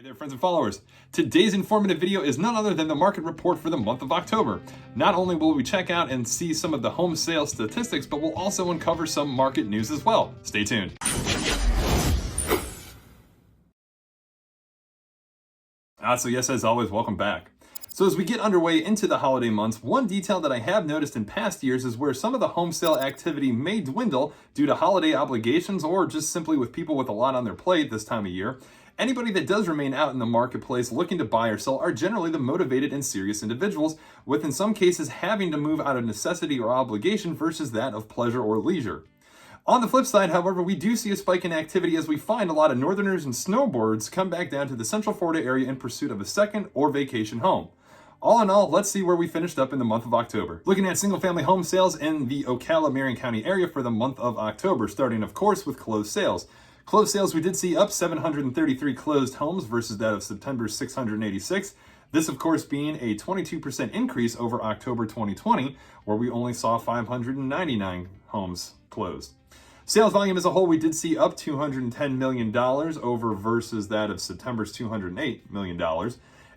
Hey there, friends and followers. Today's informative video is none other than the market report for the month of October. Not only will we check out and see some of the home sales statistics, but we'll also uncover some market news as well. Stay tuned. So yes, as always, welcome back. So as we get underway into the holiday months, one detail that I have noticed in past years is where some of the home sale activity may dwindle due to holiday obligations or just simply with people with a lot on their plate this time of year. Anybody that does remain out in the marketplace looking to buy or sell are generally the motivated and serious individuals, with in some cases having to move out of necessity or obligation versus that of pleasure or leisure. On the flip side, however, we do see a spike in activity as we find a lot of northerners and snowbirds come back down to the Central Florida area in pursuit of a second or vacation home. All in all, let's see where we finished up in the month of October. Looking at single-family home sales in the Ocala, Marion County area for the month of October, starting, of course, with closed sales. Closed sales, we did see up 733 closed homes versus that of September's 686. This, of course, being a 22% increase over October 2020, where we only saw 599 homes closed. Sales volume as a whole, we did see up $210 million over versus that of September's $208 million.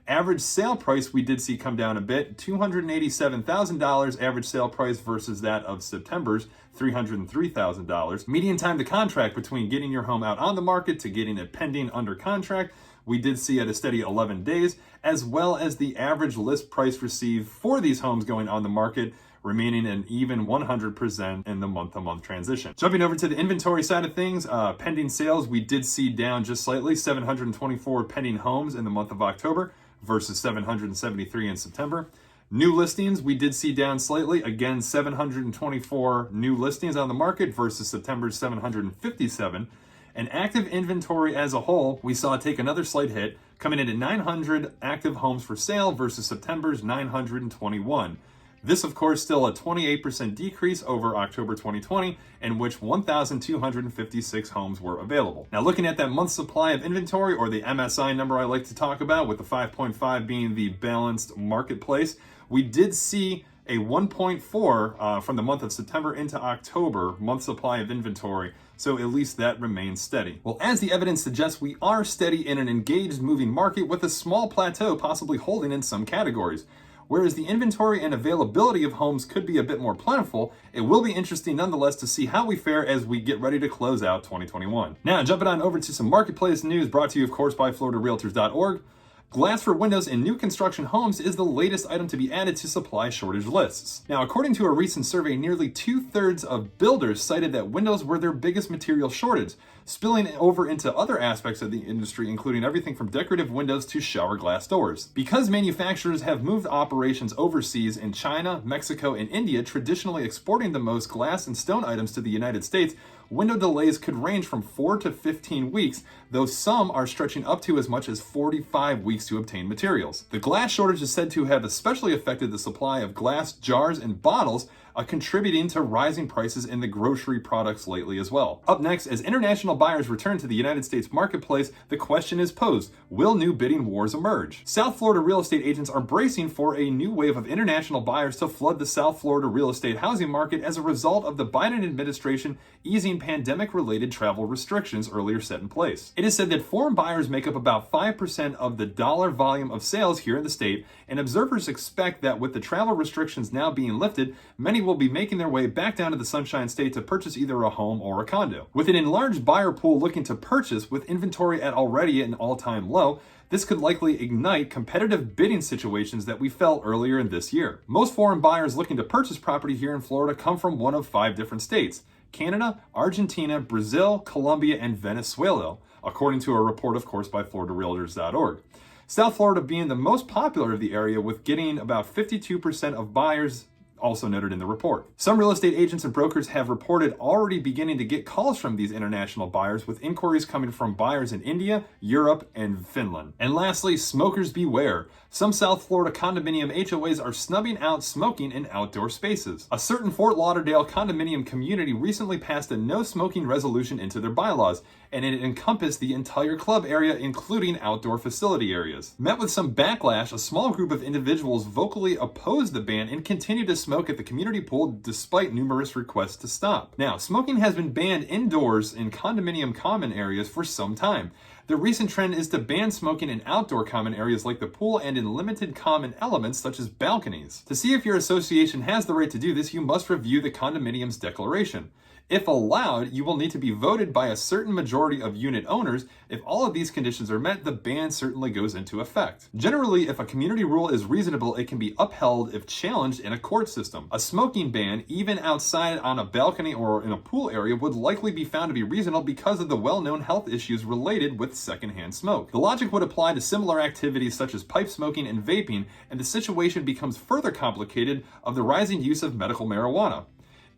Average sale price we did see come down a bit, $287,000 average sale price versus that of September's $303,000. Median time to contract between getting your home out on the market to getting it pending under contract, we did see at a steady 11 days, as well as the average list price received for these homes going on the market remaining an even 100% in the month-to-month transition. Jumping over to the inventory side of things, pending sales, we did see down just slightly, 724 pending homes in the month of October versus 773 in September. New listings, we did see down slightly, again, 724 new listings on the market versus September's 757. And active inventory as a whole, we saw take another slight hit, coming in at 900 active homes for sale versus September's 921. This, of course, still a 28% decrease over October 2020, in which 1,256 homes were available. Now, looking at that month supply of inventory, or the MSI number I like to talk about, with the 5.5 being the balanced marketplace, we did see a 1.4 from the month of September into October month supply of inventory. So at least that remains steady. Well, as the evidence suggests, we are steady in an engaged moving market with a small plateau possibly holding in some categories. Whereas the inventory and availability of homes could be a bit more plentiful, it will be interesting nonetheless to see how we fare as we get ready to close out 2021. Now, jumping on over to some marketplace news brought to you, of course, by FloridaRealtors.org. Glass for windows in new construction homes is the latest item to be added to supply shortage lists. Now, according to a recent survey, nearly 2/3 of builders cited that windows were their biggest material shortage, spilling over into other aspects of the industry, including everything from decorative windows to shower glass doors. Because manufacturers have moved operations overseas in China, Mexico, and India, traditionally exporting the most glass and stone items to the United States, window delays could range from 4 to 15 weeks, though some are stretching up to as much as 45 weeks to obtain materials. The glass shortage is said to have especially affected the supply of glass jars and bottles, contributing to rising prices in the grocery products lately as well. Up next, as international buyers return to the United States marketplace, the question is posed, will new bidding wars emerge? South Florida real estate agents are bracing for a new wave of international buyers to flood the South Florida real estate housing market as a result of the Biden administration easing pandemic-related travel restrictions earlier set in place. It is said that foreign buyers make up about 5% of the dollar volume of sales here in the state, and observers expect that with the travel restrictions now being lifted, many will be making their way back down to the Sunshine State to purchase either a home or a condo. With an enlarged buyer pool looking to purchase with inventory at already an all-time low, this could likely ignite competitive bidding situations that we felt earlier in this year. Most foreign buyers looking to purchase property here in Florida come from one of 5 different states: Canada, Argentina, Brazil, Colombia, and Venezuela, according to a report, of course, by FloridaRealtors.org. South Florida being the most popular of the area, with getting about 52% of buyers, also noted in the report. Some real estate agents and brokers have reported already beginning to get calls from these international buyers, with inquiries coming from buyers in India, Europe, and Finland. And lastly, smokers beware. Some South Florida condominium HOAs are snubbing out smoking in outdoor spaces. A certain Fort Lauderdale condominium community recently passed a no smoking resolution into their bylaws, and it encompassed the entire club area, including outdoor facility areas. Met with some backlash, a small group of individuals vocally opposed the ban and continued to smoke at the community pool despite numerous requests to stop. Now, smoking has been banned indoors in condominium common areas for some time. The recent trend is to ban smoking in outdoor common areas like the pool and in limited common elements such as balconies. To see if your association has the right to do this, you must review the condominium's declaration. If allowed, you will need to be voted by a certain majority of unit owners. If all of these conditions are met, the ban certainly goes into effect. Generally, if a community rule is reasonable, it can be upheld if challenged in a court system. A smoking ban, even outside on a balcony or in a pool area, would likely be found to be reasonable because of the well-known health issues related with secondhand smoke. The logic would apply to similar activities such as pipe smoking and vaping, and the situation becomes further complicated of the rising use of medical marijuana.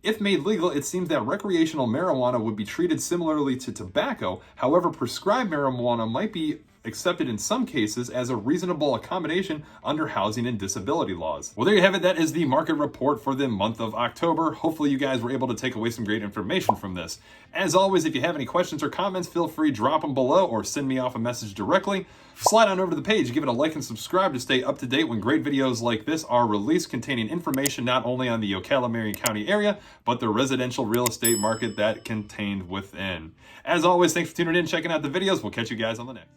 If made legal, it seems that recreational marijuana would be treated similarly to tobacco. However, prescribed marijuana might be accepted in some cases as a reasonable accommodation under housing and disability laws. Well, there you have it. That is the market report for the month of October. Hopefully you guys were able to take away some great information from this. As always, if you have any questions or comments, feel free to drop them below or send me off a message directly. Slide on over to the page, give it a like and subscribe to stay up to date when great videos like this are released containing information not only on the Ocala, Marion County area, but the residential real estate market that contained within. As always, thanks for tuning in, checking out the videos. We'll catch you guys on the next.